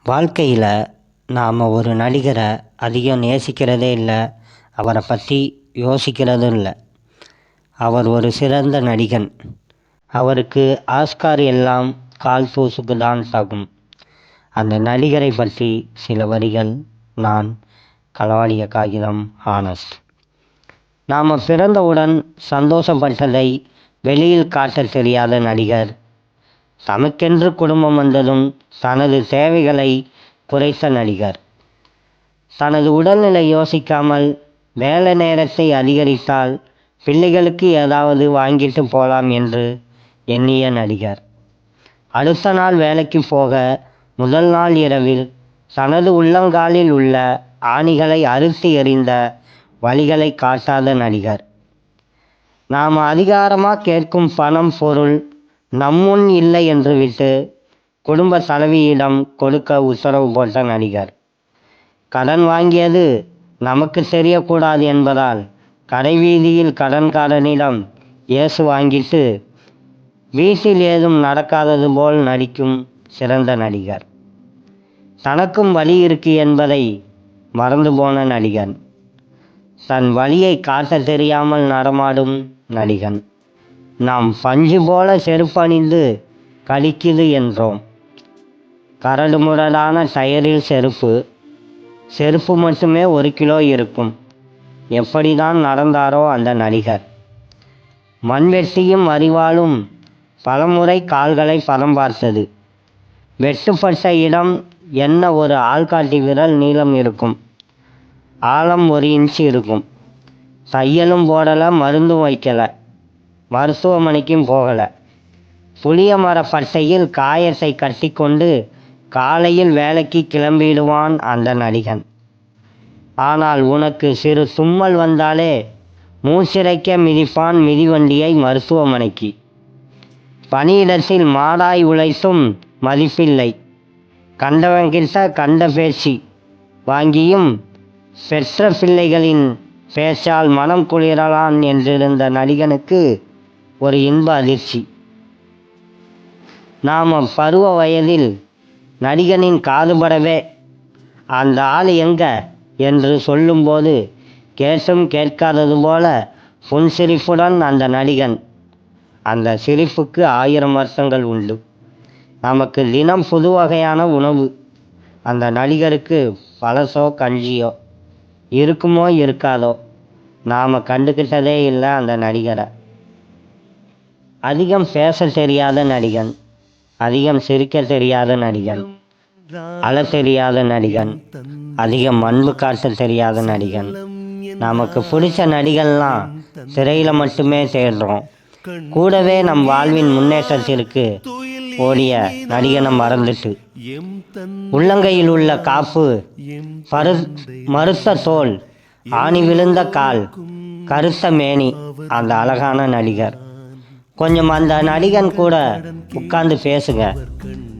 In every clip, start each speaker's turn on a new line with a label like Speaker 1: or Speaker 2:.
Speaker 1: வாழ்க்கையில் நாம் ஒரு நடிகரை அதிகம் நேசிக்கிறதே இல்லை, அவரை பற்றி யோசிக்கிறதும் இல்லை. அவர் ஒரு சிறந்த நடிகன். அவருக்கு ஆஸ்கார் எல்லாம் கால் தூசுக்கு தான் தகும். அந்த நடிகரை பற்றி சில வரிகள். நான் களவாடிய காகிதம் ஆனஸ்ட். நாம் பிறந்தவுடன் சந்தோஷப்பட்டதை வெளியில் காட்டத் தெரியாத நடிகர். தமக்கென்று குடும்பம் வந்ததும் தனது தேவைகளை குறைத்த நடிகர். தனது உடல்நிலை யோசிக்காமல் வேலை நேரத்தை அதிகரித்தால் பிள்ளைகளுக்கு ஏதாவது வாங்கிட்டு போகலாம் என்று எண்ணிய நடிகர். அடுத்த நாள் வேலைக்கு போக முதல் நாள் இரவில் தனது உள்ளங்காலில் உள்ள ஆணிகளை அறுத்து எறிந்த வலிகளை காட்டாத நடிகர். நாம் அதிகாரமாக கேட்கும் பணம் பொருள் நம்முன் இல்லை என்று விட்டு குடும்ப தலைவியிடம் கொடுக்க உத்தரவு போட்ட நடிகர். கடன் வாங்கியது நமக்கு தெரியக்கூடாது என்பதால் கடைவீதியில் கடன்காரனிடம் ஏசு வாங்கிட்டு வீட்டில் ஏதும் நடக்காதது போல் நடிக்கும் சிறந்த நடிகர். தனக்கும் வலி இருக்கு என்பதை மறந்து போன நடிகன். தன் வலியை காட்ட தெரியாமல் நடமாடும் நடிகன். நாம் பஞ்சு போல செருப்பணிந்து கழிக்குது என்றோம். கரடுமுரடான டயரில் செருப்பு மட்டுமே 1 கிலோ இருக்கும். எப்படிதான் நடந்தாரோ அந்த நடிகர். மண்வெட்டியும் அறிவாலும் பலமுறை கால்களை பதம் பார்த்தது. வெட்டுப்பட்ட இடம் என்ன ஒரு ஆள்காட்டி விரல் நீளம் இருக்கும். ஆழம் 1 இன்ச்சு இருக்கும். தையலும் போடலை, மருந்தும் வைக்கலை, மருத்துவமனைக்கும் போகலை. புளிய மர பட்டையில் காயத்தை கட்டி கொண்டு காலையில் வேலைக்கு கிளம்பிடுவான் அந்த நடிகன். ஆனால் உனக்கு சிறு தும்மல் வந்தாலே மூச்சிறைக்க மிதிப்பான் மிதிவண்டியை மருத்துவமனைக்கு. பணியிடத்தில் மாடாய் உழைத்தும் மதிப்பில்லை. கண்டவங்கிட்ட கண்ட பேச்சு வாங்கியும் பெற்ற பிள்ளைகளின் பேச்சால் மனம் குளிரலான் என்றிருந்த நடிகனுக்கு ஒரு இன்ப அதிர்ச்சி. நாம் பருவ வயதில் நடிகனின் காதுபடவே அந்த ஆள் எங்க என்று சொல்லும்போது கேட்டும் கேட்காதது போல புன்சிரிப்புடன் அந்த நடிகன். அந்த சிரிப்புக்கு 1000 வருஷங்கள் உண்டு. நமக்கு தினம் புது வகையான உணவு. அந்த நடிகருக்கு பழசோ கஞ்சியோ இருக்குமோ இருக்காதோ, நாம் கண்டுக்கிட்டதே இல்லை அந்த நடிகரை. அதிகம் பேச தெரியாத நடிகன், அதிகம் சிரிக்க தெரியாத நடிகன், அழ தெரியாத நடிகன், அதிகம் அன்பு காட்ட தெரியாத நடிகன். நமக்கு பிடிச்ச நடிகன்லாம் திரையில் மட்டுமே தேடுறோம். கூடவே நம் வாழ்வின் முன்னேற்றத்திற்கு ஓடிய நடிகனை மறந்துட்டு உள்ளங்கையில் உள்ள காப்பு, மறுத்த தோல், ஆணி விழுந்த கால், கருத்த மேனி அந்த அழகான நடிகர். கொஞ்சம் அந்த நடிகன் கூட உட்கார்ந்து பேசுங்க,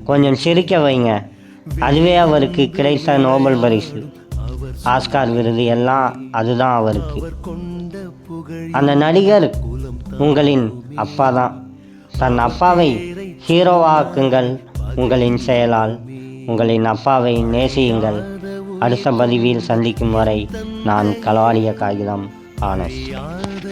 Speaker 1: கொஞ்சம் சிரிக்க வைங்க. அதுவே அவருக்கு கிடைத்த நோபல் பரிசு, ஆஸ்கார் விருது எல்லாம் அதுதான் அவருக்கு. அந்த நடிகர் உங்களின் அப்பா தான். தன் அப்பாவை ஹீரோவாக்குங்கள் உங்களின் செயலால். உங்களின் அப்பாவை நேசியுங்கள். அடுத்த பதிவில் சந்திக்கும் வரை நான் களவாடிய காகிதம் ஆனஸ்ட்.